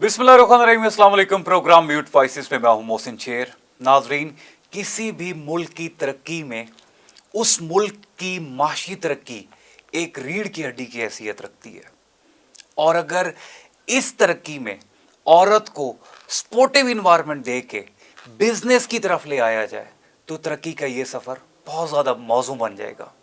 बिस्मिल्लाहिर्रहमानिर्रहीम, अस्सलाम वालेकुम। प्रोग्राम म्यूट वॉइसेस में मैं हूं मोहसिन शेर। नाजरीन, किसी भी मुल्क की तरक्की में उस मुल्क की माशी तरक्की एक रीढ़ की हड्डी की हैसियत रखती है, और अगर इस तरक्की में औरत को सपोर्टिव इन्वायरमेंट दे के बिजनेस की तरफ ले आया जाए तो तरक्की का ये सफ़र बहुत ज़्यादा मौजू बन जाएगा।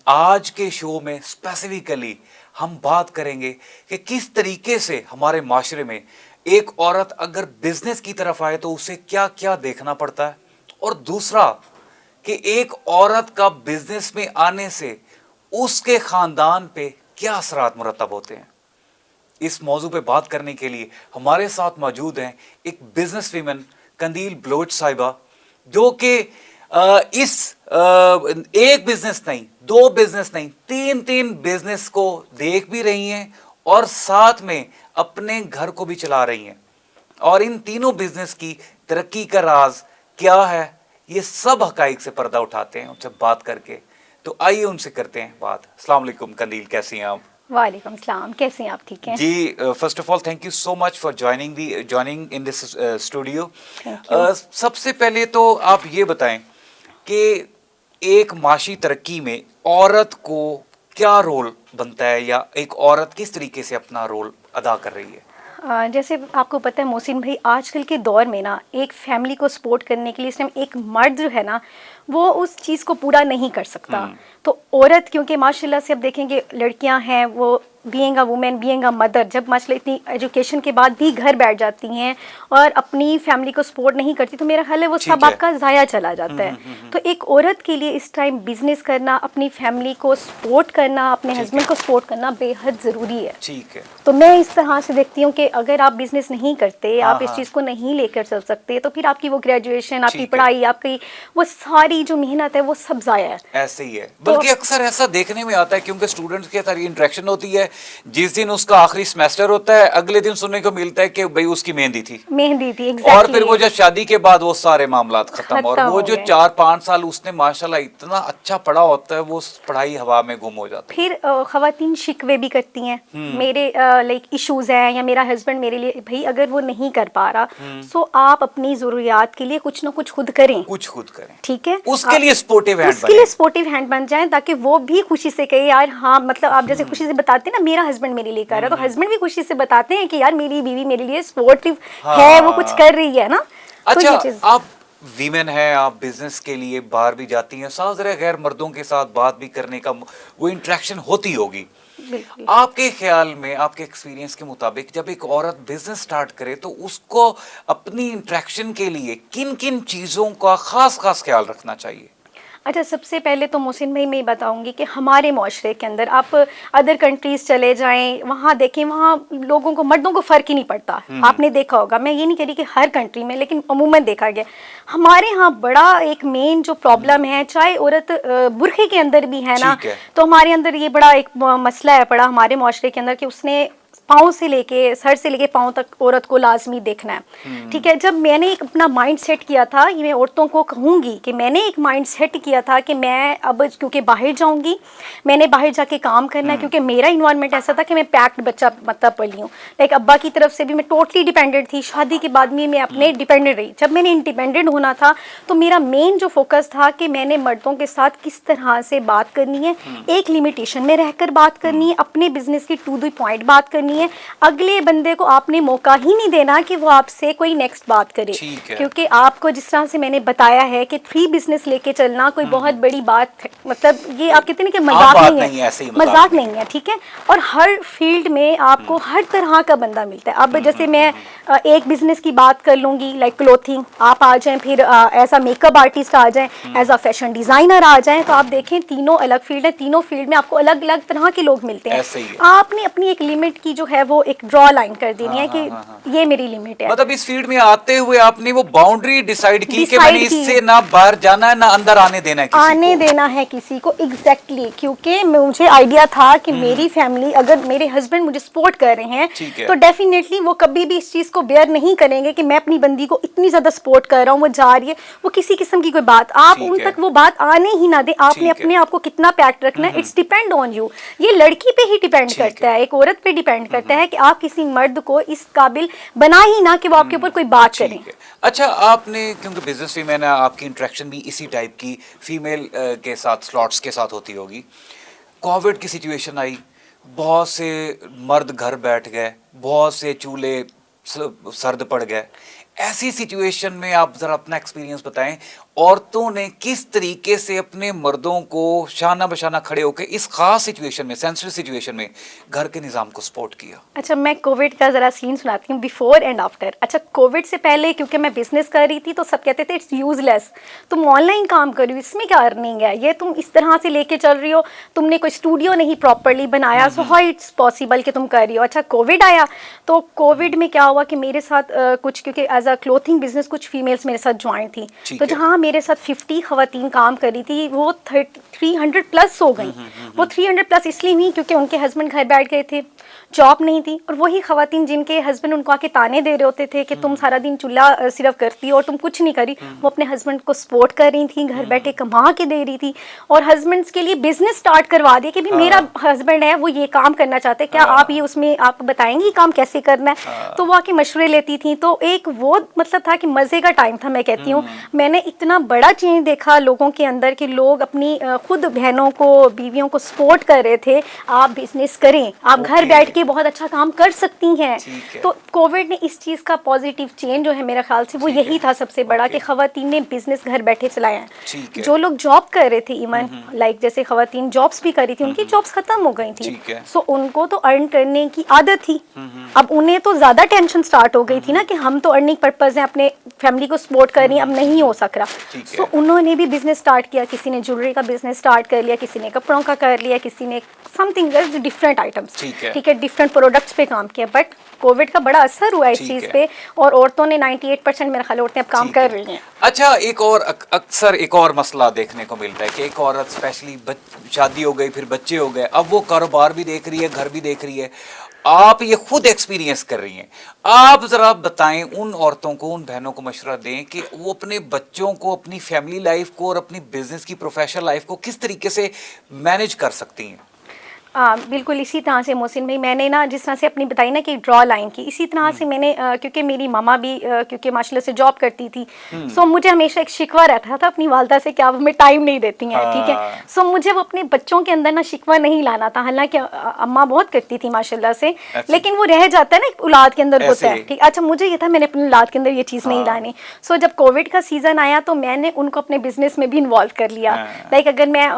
आज के शो में स्पेसिफिकली हम बात करेंगे कि किस तरीके से हमारे माशरे में एक औरत अगर बिजनेस की तरफ आए तो उसे क्या क्या देखना पड़ता है, और दूसरा कि एक औरत का बिजनेस में आने से उसके ख़ानदान पे क्या असरात मुरतब होते हैं। इस मौजू पे बात करने के लिए हमारे साथ मौजूद हैं एक बिजनेस वीमन कंदील बलोच साहिबा, जो कि एक बिजनेस नहीं, दो बिजनेस नहीं, तीन बिजनेस को देख भी रही हैं और साथ में अपने घर को भी चला रही हैं। और इन तीनों बिजनेस की तरक्की का राज क्या है, ये सब हकाइक से पर्दा उठाते हैं उनसे बात करके। तो आइए उनसे करते हैं बात। अस्सलाम वालेकुम कंदील, कैसी हैं आप? वालेकुम सलाम, कैसे हैं आप? ठीक हैं जी। First of all thank you so much for joining in this studio. सबसे पहले तो आप ये बताएं कि एक माशी तरक्की में औरत को क्या रोल बनता है, या एक औरत किस तरीके से अपना रोल अदा कर रही है? जैसे आपको पता है मोहसिन भाई, आजकल के दौर में ना एक फैमिली को सपोर्ट करने के लिए इस टाइम एक मर्द जो है ना वो उस चीज़ को पूरा नहीं कर सकता। तो औरत, क्योंकि माशाल्लाह से अब देखेंगे लड़कियां हैं वो being a women, being a mother, जब माशाल्लाह इतनी एजुकेशन के बाद भी घर बैठ जाती हैं और अपनी फैमिली को सपोर्ट नहीं करती, तो मेरा ख्याल है वो सब आपका ज़ाया चला जाता है। तो एक औरत के लिए इस टाइम बिजनेस करना, अपनी फैमिली को सपोर्ट करना, अपने हस्बैंड को सपोर्ट करना बेहद ज़रूरी है। ठीक है। तो मैं इस तरह से देखती हूँ कि अगर आप बिजनेस नहीं करते, आप इस चीज़ को नहीं लेकर चल सकते, तो फिर आपकी वो ग्रेजुएशन, आपकी पढ़ाई, आपकी वो सारी जो मेहनत है वो सब ज़ाया है। ऐसे ही है, बल्कि अक्सर ऐसा देखने में आता है क्योंकि स्टूडेंट्स के साथ इंटरेक्शन होती है। जिस दिन उसका आखिरी सेमेस्टर होता है, अगले दिन सुनने को मिलता है कि भाई उसकी मेहंदी थी exactly। और फिर वो जब शादी के बाद वो सारे मामलात खत्म, और वो जो 4-5 साल उसने माशाल्लाह इतना अच्छा पढ़ा होता है वो पढ़ाई हवा में गुम हो जाती है। फिर खवातीन शिकवे भी करती हैं, मेरे लाइक इश्यूज हैं, या मेरा हस्बैंड मेरे लिए, भाई अगर वो नहीं कर पा रहा सो आप अपनी जरूरियात के लिए कुछ ना कुछ खुद करें, ठीक है। उसके लिए सपोर्टिव हैंड बन जाएं, ताकि वो भी खुशी से कहे यार हाँ, मतलब आप जैसे खुशी से बताते हैं ना मेरा हस्बैंड मेरे लिए कर रहा है, तो हस्बैंड भी खुशी से बताते हैं कि यार मेरी बीवी मेरे लिए सपोर्टिव है, वो कुछ कर रही है ना। अच्छा, आप वीमेन है, आप बिजनेस के लिए बाहर भी जाती हैं, साथ गैर मर्दों के साथ बात भी करने का वो इंटरेक्शन होती होगी। आपके ख्याल में, आपके एक्सपीरियंस के मुताबिक, जब एक औरत बिजनेस स्टार्ट करे तो उसको अपनी इंटरेक्शन के लिए किन किन चीज़ों का खास ख्याल रखना चाहिए? अच्छा, सबसे पहले तो मोहसिन भाई मैं बताऊंगी कि हमारे माशरे के अंदर आप अदर कंट्रीज़ चले जाएं, वहाँ देखें, वहाँ लोगों को, मर्दों को फ़र्क ही नहीं पड़ता। आपने देखा होगा, मैं ये नहीं कह रही कि हर कंट्री में, लेकिन अमूमन देखा गया। हमारे यहाँ बड़ा एक मेन जो प्रॉब्लम है, चाहे औरत बुरखे के अंदर भी है ना, तो हमारे अंदर ये बड़ा एक मसला है पड़ा हमारे माशरे के अंदर कि उसने पाँव से लेके, सर से लेके पाँव तक औरत को लाजमी देखना है, ठीक है। जब मैंने एक अपना माइंड सेट किया था, ये मैं औरतों को कहूँगी कि मैंने एक माइंड सेट किया था कि मैं अब क्योंकि बाहर जाऊँगी, मैंने बाहर जाके काम करना है, क्योंकि मेरा इन्वायरमेंट ऐसा था कि मैं पैक्ड बच्चा मतलब पली हूँ, लाइक अब्बा की तरफ से भी मैं टोटली डिपेंडेंट थी, शादी के बाद भी मैं अपने डिपेंडेंट रही। जब मैंने इंडिपेंडेंट होना था तो मेरा मेन जो फोकस था कि मैंने मर्दों के साथ किस तरह से बात करनी है, एक लिमिटेशन में रहकर बात करनी है, अपने बिजनेस की टू द पॉइंट बात करनी है। अगले बंदे को आपने मौका ही नहीं देना कि वो आपसे कोई नेक्स्ट बात करे, क्योंकि आपको जिस तरह से मैंने बताया है कि 3 बिजनेस लेके चलना कोई बहुत बड़ी बात है, मतलब ये आप कहते हैं कि मजाक नहीं है, मजाक नहीं है, ठीक है। और हर फील्ड में आपको हर तरह का बंदा मिलता है। अब जैसे मैं एक बिजनेस की बात कर लूँगी, लाइक क्लोथिंग, आप आ जाएं, फिर एज अ मेकअप आर्टिस्ट आ जाएं, एज अ फैशन डिज़ाइनर आ जाएं, तो आप देखें तीनों अलग फील्ड है, तीनों फील्ड में आपको अलग अलग तरह के लोग मिलते हैं। आपने अपनी एक लिमिट की जो है वो एक ड्रॉ लाइन कर देनी है कि ये मेरी लिमिट है। मतलब इस फील्ड में आते हुए आपने वो बाउंड्री डिसाइड की कि मैंने इससे ना बाहर जाना है ना अंदर आने देना है किसी को एग्जैक्टली, क्योंकि मुझे आइडिया था कि मेरी फैमिली, अगर मेरे हस्बैंड मुझे सपोर्ट कर रहे हैं तो डेफिनेटली वो कभी भी इस चीज को बेयर नहीं करेंगे कि मैं अपनी बंदी को इतनी ज्यादा सपोर्ट कर रहा हूँ, वो जा रही है, वो किसी किस्म की कोई बात आप उन तक वो बात आने ही ना दे। आपने अपने आप को कितना पैक्ट रखना है, इट्स डिपेंड ऑन यू। ये लड़की पे ही डिपेंड करता है, एक औरत पे डिपेंड करता है कि आप किसी मर्द को इस काबिल बना ही ना कि वो आपके ऊपर कोई बात करें। ठीक है। अच्छा, आपने क्योंकि बिजनेस में ना आपकी इंटरेक्शन भी इसी टाइप की फीमेल के साथ स्लॉट्स के साथ होती होगी। कोविड की सिचुएशन आई, बहुत से मर्द घर बैठ गए, बहुत से चूल्हे सर्द पड़ गए। ऐसी सिचुएशन में आप ज़रा अपना एक्सपीरियंस बताएं, औरतों ने किस तरीके से अपने मर्दों को शाना बशाना खड़े होकर इस खास सिचुएशन में, सेंसिटिव सिचुएशन में घर के निज़ाम को सपोर्ट किया। अच्छा, मैं कोविड का ज़रा सीन सुनाती हूँ, बिफोर एंड आफ्टर। अच्छा, कोविड से पहले क्योंकि मैं बिजनेस कर रही थी तो सब कहते थे इट्स यूजलेस, तुम ऑनलाइन काम कर रही हो, इसमें क्या अर्निंग है, ये तुम इस तरह से लेके चल रही हो, तुमने कोई स्टूडियो नहीं प्रॉपरली बनाया, सो हाउ इट्स पॉसिबल कि तुम कर रही हो। अच्छा, कोविड आया तो कोविड में क्या हुआ कि मेरे साथ कुछ, क्योंकि एज अ क्लोथिंग बिजनेस कुछ फीमेल्स मेरे साथ ज्वाइन थी, तो जहाँ मेरे साथ 50 खवातीन काम कर रही थी वो 300 प्लस हो गई। वो 300 प्लस इसलिए हुई क्योंकि उनके हस्बैंड घर बैठ गए थे, जॉब नहीं थी, और वही खवातीन जिनके हस्बैंड उनको आके ताने दे रहे होते थे कि तुम सारा दिन चूल्हा सिर्फ करती हो और तुम कुछ नहीं करी, वो अपने हस्बैंड को सपोर्ट कर रही थी, घर बैठे कमा के दे रही थी, और हस्बैंड्स के लिए बिजनेस स्टार्ट करवा दिया कि भी मेरा हस्बैंड है वो ये काम करना चाहते हैं, क्या आप ये उसमें आप बताएंगी काम कैसे करना है। तो वो आके मशवरे लेती थी। तो एक वो मतलब था कि मज़े का टाइम था। मैं कहती हूँ मैंने इतना बड़ा चेंज देखा लोगों के अंदर कि लोग अपनी खुद बहनों को, बीवियों को सपोर्ट कर रहे थे, आप बिजनेस करें, आप घर बैठ के बहुत अच्छा काम कर सकती हैं। तो कोविड ने इस चीज़ का पॉजिटिव चेंज जो है मेरा ख्याल से वो यही था सबसे बड़ा कि खवातीन ने बिजनेस घर बैठे चलाया है। जो लोग जॉब कर रहे थे, इवन लाइक जैसे खवातीन जॉब्स भी कर रही थी, उनकी जॉब्स खत्म हो गई थी, सो उनको तो अर्न करने की आदत थी। अब उन्हें तो ज़्यादा टेंशन स्टार्ट हो गई थी ना कि हम तो अर्निंग पर्पज है, अपने फैमिली को सपोर्ट कर रही हैं, अब नहीं हो सक रहा। सो उन्होंने भी बिजनेस स्टार्ट किया, किसी ने ज्वेलरी का बिजनेस स्टार्ट कर लिया, किसी ने कपड़ों का कर लिया, किसी ने समथिंग डिफरेंट आइटम्स, ठीक है, डिफरेंट प्रोडक्ट्स पे काम किया। बट कोविड का बड़ा असर हुआ इस चीज़ पे, और औरतों ने 98% मेरा ख्याल औरतें अब काम कर रही हैं। अच्छा, एक और अक्सर एक और मसला देखने को मिलता है कि एक औरत स्पेशली शादी हो गई, फिर बच्चे हो गए, अब वो कारोबार भी देख रही है, घर भी देख रही है। आप ये खुद एक्सपीरियंस कर रही हैं, आप ज़रा बताएं उन औरतों को, उन बहनों को मशवरा दें कि वो अपने बच्चों को, अपनी फैमिली लाइफ को और अपनी बिजनेस की प्रोफेशनल लाइफ को किस तरीके से मैनेज कर सकती हैं। बिल्कुल इसी तरह से मोहसिन भाई, मैंने ना जिस तरह से अपनी बताई ना कि ड्रॉ लाइन की, इसी तरह से मैंने क्योंकि मेरी मामा भी क्योंकि माशाल्लाह से जॉब करती थी, सो मुझे हमेशा एक शिकवा रहता था अपनी वालदा से कि आप हमें टाइम नहीं देती हैं, ठीक है। सो मुझे वो अपने बच्चों के अंदर ना शिकवा नहीं लाना था, हालांकि अम्मा बहुत करती थी माशाल्लाह से, लेकिन वो रह जाता है ना औलाद के अंदर होता है, ठीक। अच्छा, मुझे ये था मैंने अपनी औलाद के अंदर ये चीज़ नहीं लानी। सो जब कोविड का सीज़न आया तो मैंने उनको अपने बिजनेस में भी इन्वॉल्व कर लिया। लाइक अगर मैं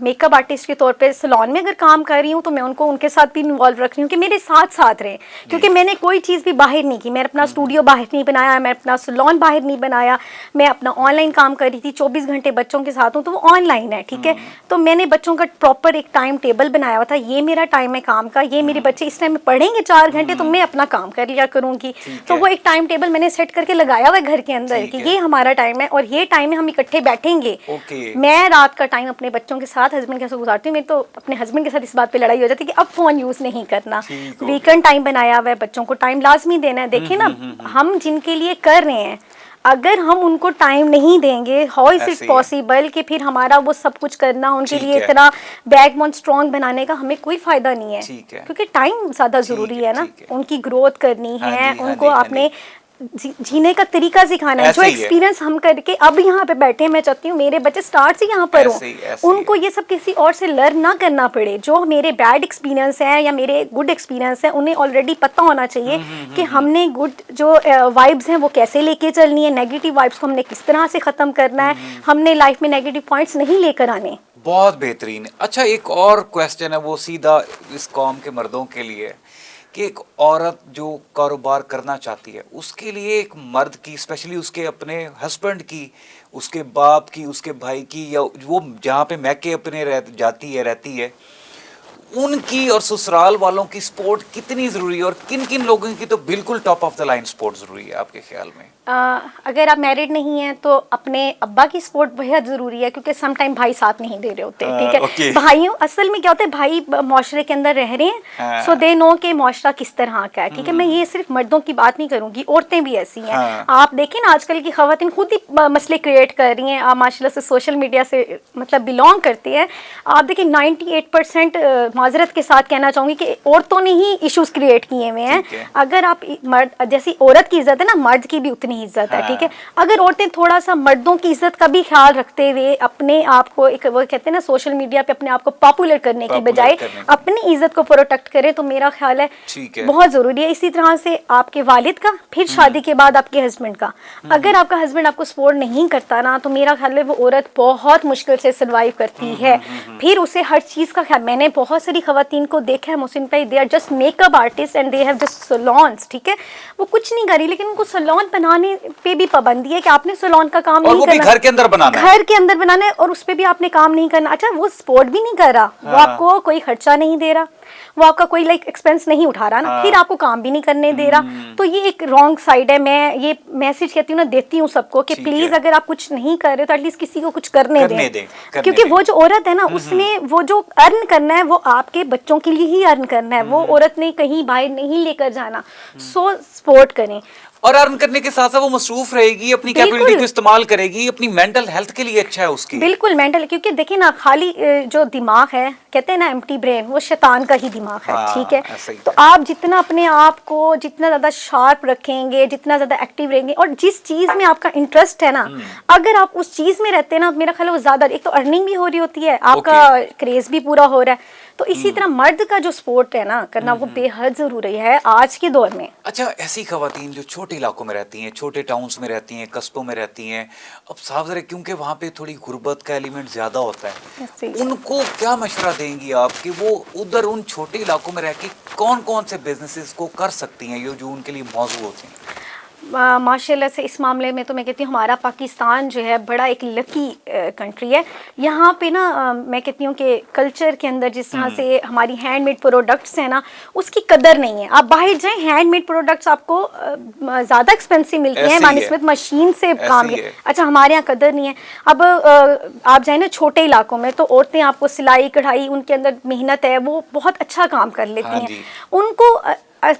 मेकअप आर्टिस्ट के तौर पर सैलून में अगर काम कर रही हूँ तो मैं उनको उनके साथ भी इन्वॉल्व रख रही हूँ कि मेरे साथ साथ रहें, क्योंकि मैंने कोई चीज़ भी बाहर नहीं की, मैं अपना स्टूडियो बाहर नहीं बनाया, मैं अपना सैलून बाहर नहीं बनाया, मैं अपना ऑनलाइन काम कर रही थी, 24 घंटे बच्चों के साथ हूँ तो वो ऑनलाइन है, ठीक है। तो मैंने बच्चों का प्रॉपर एक टाइम टेबल बनाया हुआ था, ये मेरा टाइम है काम का, ये मेरे बच्चे इस टाइम में पढ़ेंगे 4 घंटे, तो मैं अपना काम कर लिया करूँगी। तो वो एक टाइम टेबल मैंने सेट करके लगाया हुआ है घर के अंदर कि ये हमारा टाइम है और ये टाइम में हम इकट्ठे बैठेंगे। मैं रात का टाइम अपने बच्चों के साथ, हस्बैंड के साथ गुजारती हूँ। मैं तो अपने हस्बैंड के साथ इस बात पे लड़ाई हो जाती है कि अब फोन यूज नहीं करना, वीकेंड टाइम बनाया हुआ है, बच्चों को टाइम लाजमी देना है। देखिए ना, हम जिनके लिए कर रहे हैं अगर हम उनको टाइम नहीं देंगे, हाउ इज इट पॉसिबल कि फिर हमारा वो सब कुछ करना, उनके लिए इतना बैकबोन स्ट्रॉन्ग बनाने का हमें कोई फायदा नहीं है, क्योंकि टाइम ज्यादा जरूरी है ना। उनकी ग्रोथ करनी है, उनको आपने जीने का तरीका सिखाना है। जो एक्सपीरियंस हम करके अब यहाँ पे बैठे हैं, मैं चाहती हूँ मेरे बच्चे स्टार्ट से यहाँ पर हों, उनको ये सब किसी और से लर्न ना करना पड़े। जो मेरे बैड एक्सपीरियंस है या मेरे गुड एक्सपीरियंस है, उन्हें ऑलरेडी पता होना चाहिए कि हमने गुड जो वाइब्स हैं वो कैसे लेके चलनी है, नेगेटिव वाइब्स को हमने किस तरह से ख़त्म करना है, हमने लाइफ में नेगेटिव पॉइंट्स नहीं लेकर आने। बहुत बेहतरीन। अच्छा, एक और क्वेश्चन है, वो सीधा इस कौम के मर्दों के लिए कि एक औरत जो कारोबार करना चाहती है उसके लिए एक मर्द की, स्पेशली उसके अपने हस्बैंड की, उसके बाप की, उसके भाई की, या वो जहाँ पे मैके अपने रहती है उनकी और ससुराल वालों की सपोर्ट कितनी ज़रूरी है, और किन किन लोगों की तो बिल्कुल top of the line support ज़रूरी है आपके ख्याल में? अगर आप मैरिड नहीं हैं तो अपने अब्बा की सपोर्ट बेहद ज़रूरी है, क्योंकि सम टाइम भाई साथ नहीं दे रहे होते, ठीक है। भाइयों असल में क्या होता है, भाई माशरे के अंदर रह रहे हैं, सो दे नो के माशरा किस तरह का है, ठीक है। मैं ये सिर्फ मर्दों की बात नहीं करूँगी, औरतें भी ऐसी हैं। आप देखें ना, आजकल की खवातीन खुद ही मसले क्रिएट कर रही हैं। आप माशाल्लाह से सोशल मीडिया से मतलब बिलोंग करती है, आप देखिए 98% माजरत के साथ कहना चाहूँगी कि औरतों ने ही इश्यूज क्रिएट किए हुए हैं। ठीक है। अगर आप मर्द, जैसी औरत की इज्जत है ना, मर्द की भी उतनी इज्जत है, हाँ। ठीक है। अगर औरतें थोड़ा सा मर्दों की इज्जत का भी ख्याल रखते हुए अपने आप को एक, वो कहते हैं ना, सोशल मीडिया पे अपने आप को पॉपुलर करने की बजाय अपनी इज्जत को प्रोटेक्ट करें, तो मेरा ख्याल है ठीक है। बहुत जरूरी है। इसी तरह से आपके वालिद का, फिर शादी के बाद आपके हस्बैंड का, अगर आपका हस्बैंड आपको सपोर्ट नहीं करता ना, तो मेरा ख्याल है वो औरत बहुत मुश्किल से सर्वाइव करती है। फिर उसे हर चीज का ख्याल, मैंने बहुत सारी खवातीन को देखा है मोहसिन भाई, they are just makeup artist and they have just salons, ठीक है। वो कुछ नहीं कर रही, लेकिन उनको सैलून बनाने पे भी पाबंदी है कि आपने सैलून का काम नहीं करना, घर के अंदर बनाना है, घर के अंदर बनाना है, और उस पे भी आपने काम नहीं करना। अच्छा, वो सपोर्ट भी नहीं कर रहा, वो आपको कोई खर्चा नहीं दे रहा, वो आपका कोई लाइक एक्सपेंस नहीं उठा रहा ना, फिर आपको काम भी नहीं करने दे रहा, तो ये एक रॉन्ग साइड है। मैं ये मैसेज कहती हूँ ना, देती हूँ सबको कि प्लीज अगर आप कुछ नहीं कर रहे तो एटलीस्ट किसी को कुछ करने दें। क्योंकि वो जो औरत है ना, उसने वो जो अर्न करना है वो आपके बच्चों के लिए ही अर्न करना है, वो औरत ने कहीं बाहर नहीं लेकर जाना। सो सपोर्ट करें, और अर्न करने के साथ साथ वो मसरूफ रहेगी, अपनी कैपेबिलिटी को इस्तेमाल करेगी, अपनी मेंटल हेल्थ के लिए अच्छा है उसकी। बिल्कुल मेंटल, क्योंकि देखिए ना, खाली जो दिमाग है, कहते हैं ना एम्प्टी ब्रेन, वो शैतान का ही दिमाग है, ठीक है। तो आप जितना अपने आप को जितना ज्यादा शार्प रखेंगे, जितना ज्यादा एक्टिव रहेंगे, और जिस चीज में आपका इंटरेस्ट है ना, अगर आप उस चीज में रहते हैं ना, मेरा ख्याल है वो ज्यादा, एक तो अर्निंग भी हो रही होती है, आपका क्रेज भी पूरा हो रहा है। तो इसी तरह मर्द का जो सपोर्ट है ना करना, वो बेहद जरूरी है आज के दौर में। अच्छा, ऐसी खवातीन जो छोटे इलाकों में रहती हैं, छोटे टाउन्स में रहती हैं, कस्बों में रहती हैं, अब साफ ज़रा क्योंकि वहाँ पे थोड़ी गुर्बत का एलिमेंट ज़्यादा होता है, उनको क्या मशवरा देंगी आप कि वो उधर उन छोटे इलाकों में रह के कौन कौन से बिजनेसेस को कर सकती हैं जो उनके लिए मौजूद होते हैं? माशाल्लाह से इस मामले में तो मैं कहती हूँ हमारा पाकिस्तान जो है बड़ा एक लकी कंट्री है। यहाँ पे ना मैं कहती हूँ कि कल्चर के अंदर जिस तरह से हमारी हैंडमेड प्रोडक्ट्स हैं ना, उसकी कदर नहीं है। आप बाहर जाएं, हैंडमेड प्रोडक्ट्स आपको ज़्यादा एक्सपेंसिव मिलती हैं मानिस्बत मशीन से काम के। अच्छा, हमारे यहाँ कदर नहीं है। अब आप जाए ना छोटे इलाकों में, तो औरतें आपको सिलाई कढ़ाई, उनके अंदर मेहनत है, वो बहुत अच्छा काम कर लेती हैं। उनको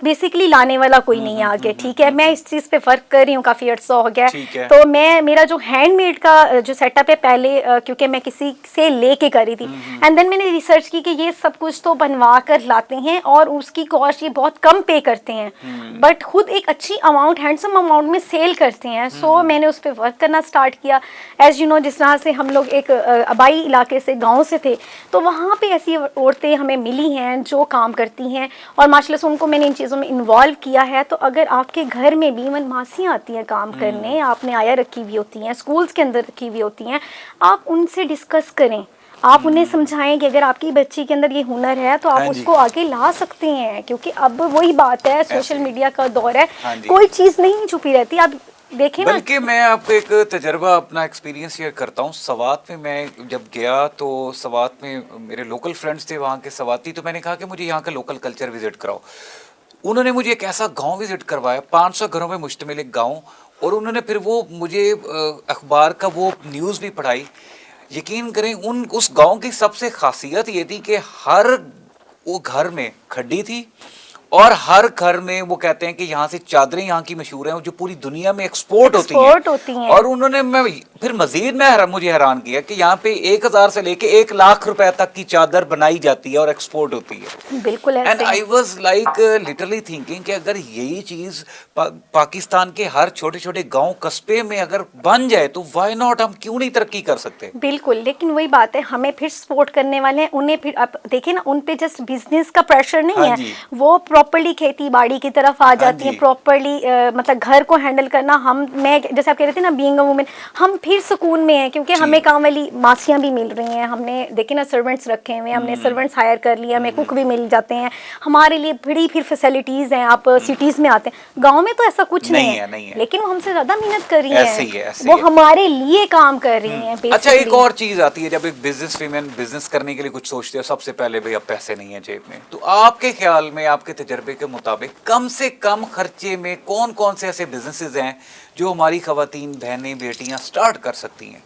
बेसिकली लाने वाला कोई नहीं है आगे, ठीक है। मैं इस चीज़ पे फर्क कर रही हूँ, काफ़ी अर्सा हो गया है। तो मेरा जो हैंडमेड का जो सेटअप है, पहले क्योंकि मैं किसी से लेके कर रही थी, एंड देन मैंने रिसर्च की कि ये सब कुछ तो बनवा कर लाते हैं और उसकी कॉस्ट ये बहुत कम पे करते हैं, बट खुद एक अच्छी अमाउंट, हैंडसम अमाउंट में सेल करते हैं। सो मैंने उस पर वर्क करना स्टार्ट किया। एज यू नो, जिस तरह से हम लोग एक आबाई इलाके से, गाँव से थे, तो वहाँ पर ऐसी औरतें हमें मिली हैं जो काम करती हैं, और माशाल्लाह से उनको मैंने चीज़ों में इन्वॉल्व किया है। तो अगर आपके घर में भी इवन मासियाँ आती हैं काम करने, आपने आया रखी हुई होती हैं, स्कूल्स के अंदर रखी हुई होती हैं, आप उनसे डिस्कस करें, आप उन्हें समझाएं कि अगर आपकी बच्ची के अंदर ये हुनर है तो आप उसको आगे ला सकते हैं। क्योंकि अब वही बात है, सोशल मीडिया का दौर है, कोई चीज़ नहीं छुपी रहती। आप देखें, बल्कि मैं आपको एक तजर्बा, अपना एक्सपीरियंस शेयर करता हूँ। सवात में मैं जब गया तो सवात में मेरे लोकल फ्रेंड्स थे वहाँ के सवाती, तो मैंने कहा कि मुझे यहाँ का लोकल कल्चर विजिट कराओ। उन्होंने मुझे एक ऐसा गांव विजिट करवाया, 500 घरों में मुश्तमिल एक गांव, और उन्होंने फिर वो मुझे अखबार का वो न्यूज़ भी पढ़ाई। यकीन करें, उस गांव की सबसे खासियत ये थी कि हर वो घर में खड्डी थी, और हर घर में वो कहते हैं कि यहाँ से चादरें यहाँ की मशहूर हैं जो पूरी दुनिया में एक्सपोर्ट होती हैं। और उन्होंने फिर मजीद मुझे हैरान किया कि यहाँ पे 1000 से लेके 1 लाख रुपए तक की चादर बनाई जाती है और एक्सपोर्ट होती है। बिल्कुल ऐसे। And I was like literally thinking कि अगर यही चीज पाकिस्तान के हर छोटे छोटे गांव कस्बे में अगर बन जाए तो व्हाई नॉट, हम क्यों नहीं तरक्की कर सकते। बिल्कुल, लेकिन वही बात है, हमें फिर सपोर्ट करने वाले हैं, उन्हें फिर आप देखिए ना, उन पे जस्ट बिजनेस का प्रेशर नहीं है, वो प्रॉपर्ली खेती बाड़ी की तरफ आ जाती है, प्रॉपर्ली मतलब घर को हैंडल करना। मैं जैसे आप कह रहे थे ना, बीइंग अ वुमेन, हम फिर सुकून में हैं क्योंकि हमें काम वाली मासियाँ भी मिल रही हैं, हमने देखे ना सर्वेंट्स रखे हुए हैं, हमने सर्वेंट्स हायर कर लिए, हमें कुक भी मिल जाते हैं, हमारे लिए बड़ी फिर फैसिलिटीज़ हैं। आप सिटीज़ में आते हैं, गाँव में तो ऐसा कुछ नहीं है, लेकिन वो हमसे ज़्यादा मेहनत कर रही हैं, वो हमारे लिए काम कर रही हैं। अच्छा, एक और चीज़ आती है, जब एक बिजनेस वीमेन बिजनेस करने के लिए कुछ सोचते हैं, सबसे पहले भाई अब पैसे नहीं है जेब में, तो आपके ख्याल में, आपके तजर्बे के मुताबिक कम से कम खर्चे में कौन कौन से ऐसे बिजनेसेस हैं जो हमारी खवातीन, बहनें, बेटियां स्टार्ट कर सकती हैं?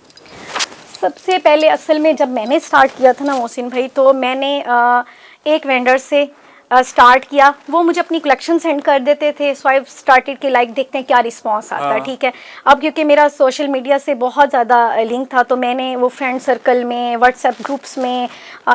सबसे पहले असल में जब मैंने स्टार्ट किया था ना मोहसिन भाई, तो मैंने एक वेंडर से स्टार्ट किया, वो मुझे अपनी कलेक्शन सेंड कर देते थे। सो आई स्टार्टेड के लाइक देखते हैं क्या रिस्पांस आता है, ठीक है। अब क्योंकि मेरा सोशल मीडिया से बहुत ज़्यादा लिंक था, तो मैंने वो फ्रेंड सर्कल में, व्हाट्सएप ग्रुप्स में,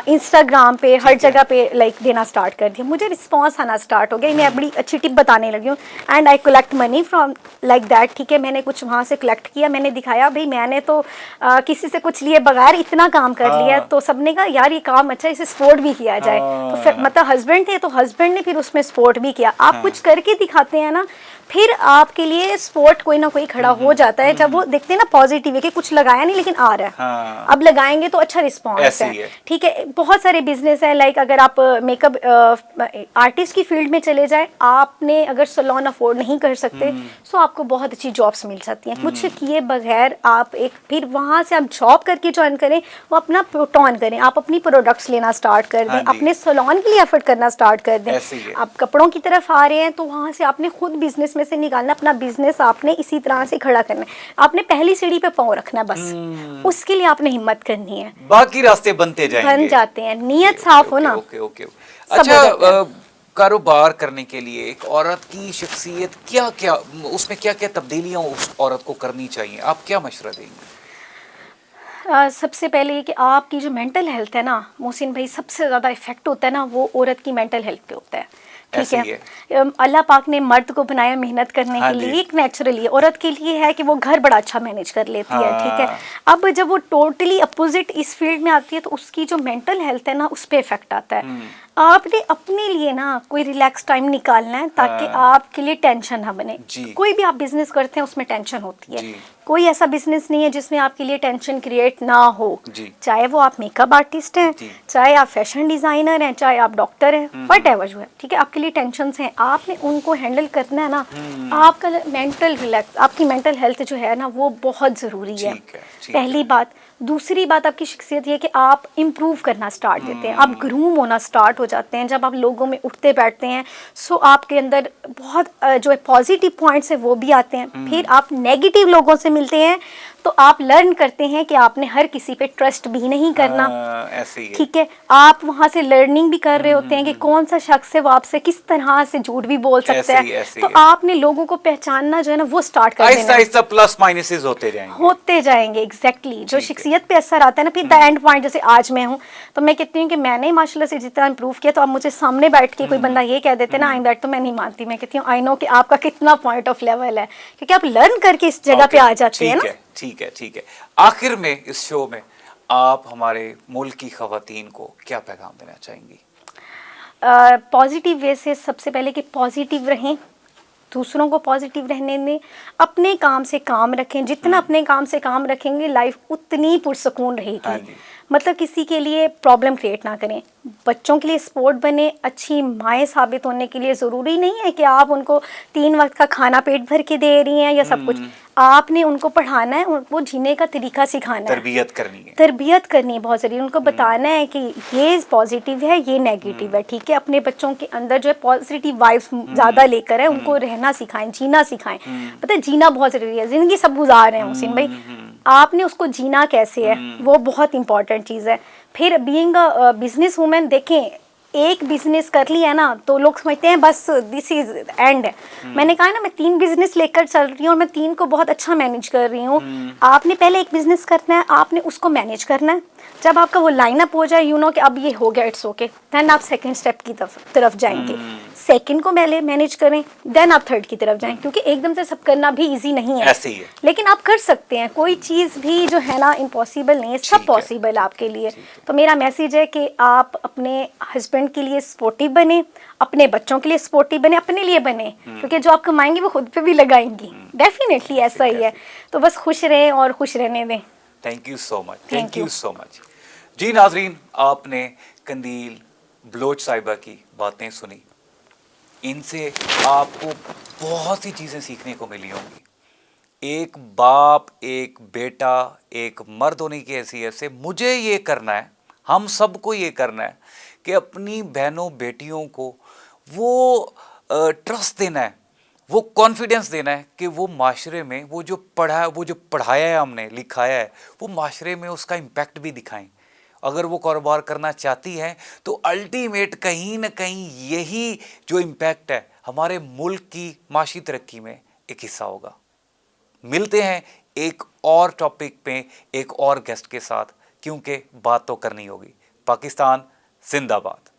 इंस्टाग्राम पे, हर जगह पे लाइक देना स्टार्ट कर दिया। मुझे रिस्पांस आना स्टार्ट हो गया, मैं बड़ी अच्छी टिप बताने लगी हूँ। And I collect money from like that, ठीक है। मैंने कुछ वहाँ से कलेक्ट किया, मैंने दिखाया भाई मैंने तो किसी से कुछ लिए बगैर इतना काम कर लिया। तो सबने कहा यार ये काम अच्छा है, इसे सपोर्ट भी किया जाए। तो फिर मतलब हस्बैंड थे, तो हस्बैंड ने फिर उसमें सपोर्ट भी किया। आप कुछ करके दिखाते हैं ना, फिर आपके लिए सपोर्ट कोई ना कोई खड़ा हो जाता है। जब वो देखते हैं ना पॉजिटिव है कि कुछ लगाया नहीं लेकिन आ रहा है, अब लगाएंगे तो अच्छा रिस्पॉन्स है, ठीक है। बहुत सारे बिजनेस है, लाइक अगर आप मेकअप आर्टिस्ट की फील्ड में चले जाए, आपने अगर सैलून अफोर्ड नहीं कर सकते तो आपको बहुत अच्छी जॉब्स मिल जाती हैं। कुछ किए बगैर आप एक फिर वहाँ से आप जॉब करके ज्वाइन करें, वो अपना प्रोट ऑन करें, आप अपनी प्रोडक्ट्स लेना स्टार्ट कर दें, अपने सैलून के लिए एफर्ट करना स्टार्ट कर दें। आप कपड़ों की तरफ आ रहे हैं तो वहाँ से आपने खुद बिजनेस में से निकालना, अपना बिजनेस आपने इसी तरह से खड़ा करना है। आपने पहली सीढ़ी पे पाँव रखना है, बस उसके लिए आपने हिम्मत करनी है, बाकी रास्ते बनते जाएंगे, बन जाते हैं। नियत साफ हो ना। अच्छा, कारोबार करने के लिए एक औरत की शख्सियत क्या क्या, उसमें क्या क्या तब्दीलियां उस औरत को करनी चाहिए, आप क्या मशवरा देंगे? सबसे पहले ये कि आपकी जो मेंटल हेल्थ है ना मोहसिन भाई, सबसे ज़्यादा इफेक्ट होता है ना वो औरत की मेंटल हेल्थ पे होता है, ठीक है। अल्लाह पाक ने मर्द को बनाया मेहनत करने के लिए, एक नेचुरली औरत के लिए है कि वो घर बड़ा अच्छा मैनेज कर लेती है, ठीक है। अब जब वो टोटली अपोजिट इस फील्ड में आती है तो उसकी जो मेंटल हेल्थ है ना उस पर इफेक्ट आता है। आपने अपने लिए ना कोई रिलैक्स टाइम निकालना है ताकि आपके लिए टेंशन ना बने। कोई भी आप बिजनेस करते हैं उसमें टेंशन होती है, कोई ऐसा बिजनेस नहीं है जिसमें आपके लिए टेंशन क्रिएट ना हो। चाहे वो आप मेकअप आर्टिस्ट हैं, चाहे आप फैशन डिजाइनर हैं, चाहे आप डॉक्टर हैं, व्हाटएवर जो है, ठीक है। आपके लिए टेंशन्स हैं, आपने उनको हैंडल करना है ना। आपका मेंटल रिलैक्स, आपकी मेंटल हेल्थ जो है ना वो बहुत ज़रूरी है, पहली बात। दूसरी बात, आपकी शख्सियत ये कि आप इम्प्रूव करना स्टार्ट देते हैं, आप ग्रूम होना स्टार्ट हो जाते हैं। जब आप लोगों में उठते बैठते हैं सो आपके अंदर बहुत जो है पॉजिटिव पॉइंट्स है वो भी आते हैं। फिर आप नेगेटिव लोगों से मिलते हैं तो आप लर्न करते हैं कि आपने हर किसी पे ट्रस्ट भी नहीं करना, ठीक है। आप वहाँ से लर्निंग भी कर रहे होते हैं कि कौन सा शख्स है वो आपसे किस तरह से झूठ भी बोल सकता है। तो आपने लोगों को पहचानना जो है ना वो स्टार्ट कर देना, आहिस्ता प्लस माइनसेस होते जाएंगे, एग्जैक्टली। जो शख्सियत पे असर आता है ना, फिर द एंड पॉइंट, जैसे आज मैं हूँ तो मैं कहती हूँ कि मैंने माशाल्लाह से जितना इम्प्रूव किया, तो अब मुझे सामने बैठ के कोई बंदा ये कह देते ना आई दैट, तो मैं नहीं मानती। मैं कहती हूँ आई नो कि आपका कितना पॉइंट ऑफ लेवल है, क्योंकि आप लर्न करके इस जगह पे आ जाते हैं ना। ठीक है। आखिर में इस शो में आप हमारे मुल्क की खवातीन को क्या पैगाम देना चाहेंगी? पॉजिटिव वे से, सबसे पहले कि पॉजिटिव रहें, दूसरों को पॉजिटिव रहने दें, अपने काम से काम रखें। जितना अपने काम से काम रखेंगे लाइफ उतनी पुरसकून रहेगी। मतलब किसी के लिए प्रॉब्लम क्रिएट ना करें, बच्चों के लिए सपोर्ट बने, अच्छी माएँ साबित होने के लिए ज़रूरी नहीं है कि आप उनको 3 वक्त का खाना पेट भर के दे रही हैं या सब कुछ। आपने उनको पढ़ाना है, उनको जीने का तरीका सिखाना है, तरबियत करनी है बहुत ज़रूरी। उनको बताना है कि ये पॉजिटिव है, ये नेगेटिव है, ठीक है। अपने बच्चों के अंदर जो है पॉजिटिव वाइब्स ज़्यादा लेकर है, उनको रहना सिखाएं, जीना सिखाएं। पता है जीना बहुत ज़रूरी है, ज़िंदगी सब गुजार रहे हैं मोहसिन भाई, आपने उसको जीना कैसे है वो बहुत इंपॉर्टेंट चीज़ है। फिर बीइंग अ बिजनेस वूमेन, देखें एक बिजनेस कर लिया ना तो लोग समझते हैं बस दिस इज एंड है। मैंने कहा ना मैं 3 बिजनेस लेकर चल रही हूँ और मैं 3 को बहुत अच्छा मैनेज कर रही हूँ। आपने पहले एक बिजनेस करना है, आपने उसको मैनेज करना है। जब आपका वो लाइन अप हो जाए, यू नो कि अब ये हो गया, इट्स ओके, देन आप सेकंड स्टेप की तरफ जाएंगे। सेकंड को पहले मैनेज करें, देन आप थर्ड की तरफ जाएं, क्योंकि एकदम से सब करना भी इजी नहीं है, ऐसे ही है। लेकिन आप कर सकते हैं। कोई चीज़ भी जो है ना इम्पॉसिबल नहीं है, सब पॉसिबल है आपके लिए। तो मेरा मैसेज है कि आप अपने हस्बैंड के लिए सपोर्टिव बने, अपने बच्चों के लिए सपोर्टिव बने, अपने लिए बने, क्योंकि जो आप कमाएंगे वो खुद पे भी लगाएंगी, डेफिनेटली ऐसा ही है। तो बस खुश रहें और खुश रहने दें। Thank you so much, thank you so much. जी नाजरीन, आपने कंदील बलोच साहिबा की बातें सुनी, इनसे आपको बहुत सी चीज़ें सीखने को मिली होंगी। एक बाप, एक बेटा, एक मर्द होने की हैसियत से मुझे ये करना है, हम सबको ये करना है कि अपनी बहनों बेटियों को वो ट्रस्ट देना है, वो कॉन्फिडेंस देना है कि वो माशरे में वो जो पढ़ाया है, हमने लिखाया है, वो माशरे में उसका इम्पैक्ट भी दिखाएं। अगर वो कारोबार करना चाहती है तो अल्टीमेट कहीं ना कहीं यही जो इम्पैक्ट है हमारे मुल्क की माशी तरक्की में एक हिस्सा होगा। मिलते हैं एक और टॉपिक पे एक और गेस्ट के साथ, क्योंकि बात तो करनी होगी। पाकिस्तान जिंदाबाद।